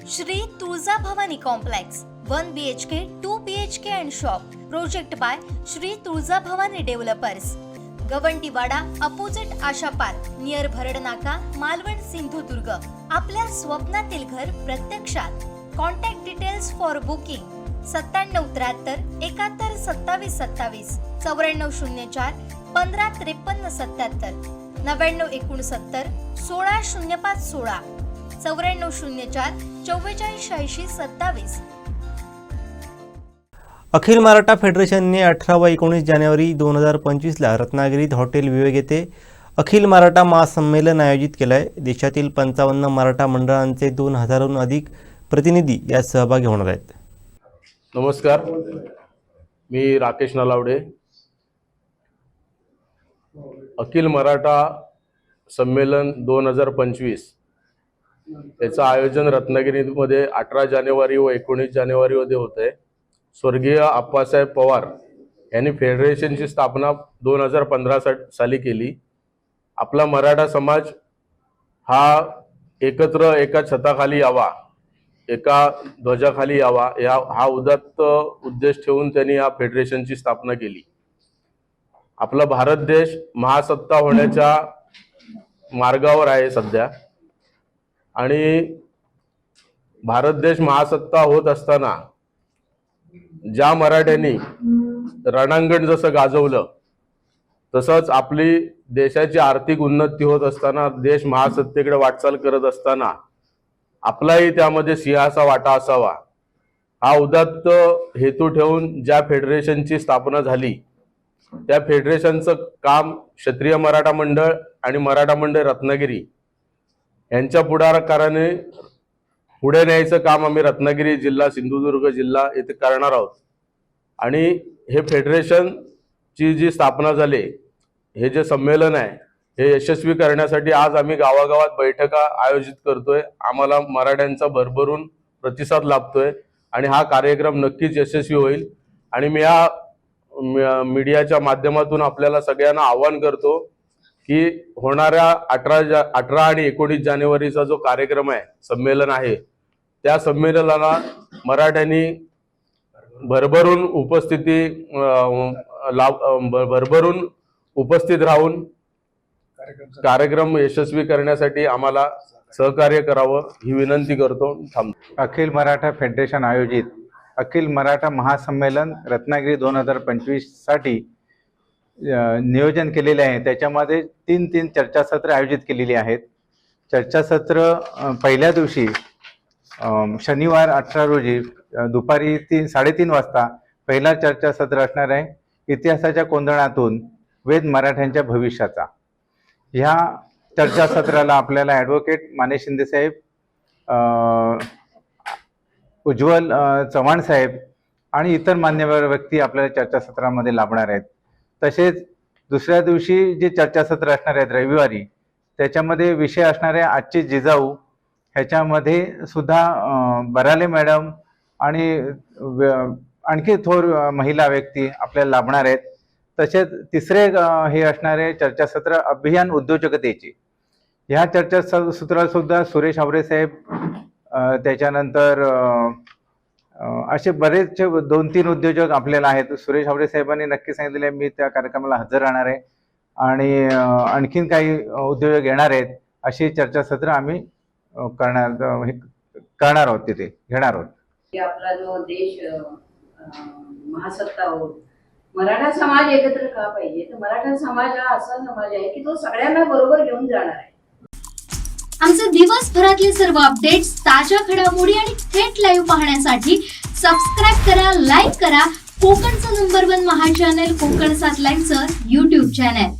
Shri Tuljabhavani complex 1 BHK 2 BHK and shop project by Shri Tuljabhavani developers Gavantiwada opposite Asha park near Bharadnaka Malvan Sindhudurg. आपल्या स्वप्नातील घर प्रत्यक्षात। Contact details for booking 9773 71 27 27 9404 15 53 77 9969 16 05 16 9404 44 80 27। अखिल मराठा फेडरेशनने 18 व 19 जानेवारी 2025ला रत्नागिरीत हॉटेल विवेक येथे अखिल मराठा महासंमेलन आयोजित केले आहे। देशातील 55 मराठा मंडळांचे 2000हून अधिक प्रतिनिधी यात सहभागी होणार आहेत। नमस्कार, मी राकेश नलावडे। अखिल मराठा संमेलन 2025 याचं आयोजन रत्नागिरीमध्ये 18 जानेवारी व 19 जानेवारीमध्ये होत आहे। स्वर्गीय आप्पासाहेब पवार यांनी फेडरेशनची स्थापना 2015 साली केली। आपला मराठा समाज हा एकत्र एका छताखाली यावा, एका ध्वजाखाली यावा हा उदात्त उद्देश ठेवून त्यांनी या फेडरेशनची स्थापना केली। आपला भारत देश महासत्ता होण्याच्या मार्गावर आहे सध्या, आणि भारत देश महासत्ता होत असताना ज्या मराठ्यांनी रणांगण जसं गाजवलं, तसंच आपली देशाची आर्थिक उन्नती होत असताना, देश महासत्तेकडे वाटचाल करत असताना आपलाही त्यामध्ये सिंहाचा वाटा असावा हा उदात्त हेतू ठेवून ज्या फेडरेशनची स्थापना झाली, त्या फेडरेशनचं काम क्षत्रिय मराठा मंडळ आणि मराठा मंडळ रत्नागिरी यांच्या पुढाकाराने पुढे न्यायचं काम आम्ही रत्नागिरी जिल्हा, सिंधुदुर्ग जिल्हा येथे करणार आहोत। आणि हे फेडरेशनची जी स्थापना झाली, हे जे संमेलन आहे, हे यशस्वी करण्यासाठी आज आम्ही गावागावात बैठका आयोजित करतोय। आम्हाला मराठ्यांचा भरभरून प्रतिसाद लाभतोय आणि हा कार्यक्रम नक्कीच यशस्वी होईल। आणि मी या मीडियाच्या माध्यमातून आपल्याला सगळ्यांना आवाहन करतो की होणाऱ्या 18 आणि 19 जानेवारीचा जो कार्यक्रम आहे, संमेलन आहे, त्या संमेलनाला मराठ्यांनी भरभरून उपस्थित राहून कार्यक्रम यशस्वी करण्यासाठी आम्हाला सहकार्य करावं ही विनंती करतो। थांबतो। अखिल मराठा फेडरेशन आयोजित अखिल मराठा महासंमेलन रत्नागिरी 2025 साठी नियोजन केलेले आहे। त्याच्यामध्ये तीन चर्चासत्र आयोजित केलेली आहेत। चर्चासत्र पहिल्या दिवशी शनिवार 18 रोजी दुपारी 3:30 वाजता पहिला चर्चासत्र असणार आहे, इतिहासाच्या कोंदणातून वेद मराठ्यांच्या भविष्याचा। ह्या चर्चासत्राला आपल्याला ॲडव्होकेट माने शिंदे साहेब, उज्ज्वल चव्हाण साहेब आणि इतर मान्यवर व्यक्ती आपल्याला चर्चासत्रामध्ये लाभणार आहेत। तसेच दुसऱ्या दिवशी जे चर्चासत्र असणार आहेत रविवारी, त्याच्यामध्ये विषय असणार आहे आजचे जिजाऊ। ह्याच्यामध्ये सुद्धा बराले मॅडम आणि आणखी थोर महिला व्यक्ती आपल्याला लाभणार आहेत। तसेच तिसरे हे असणारे चर्चासत्र अभियान उद्योजकतेचे। ह्या चर्चासत्रात सुद्धा सुरेश हावरे साहेब, त्याच्यानंतर असे बरेच 2-3 उद्योजक आपल्याला आहेत। सुरेश हावरे साहेबांनी नक्की सांगितले मी त्या कार्यक्रमाला हजर राहणार आहे आणि आणखीन काही उद्योजक येणार आहेत। अशी चर्चासत्र आम्ही करणार आहोत, तिथे घेणार आहोत। आपला जो देश महासत्ता हो, मराठा समाज एकत्र का पाहिजे, तर मराठा समाज हा असा समाज आहे की तो सगळ्यांना बरोबर घेऊन जाणार आहे। आमचे दिवसभरातले सर्व अपडेट्स, ताज्या घडामोडी आणि थेट लाईव्ह पाहण्यासाठी सबस्क्राईब करा, लाईक करा कोकणचं नंबर 1 महा चॅनल कोकण 7 लाईव्हचं YouTube चॅनल।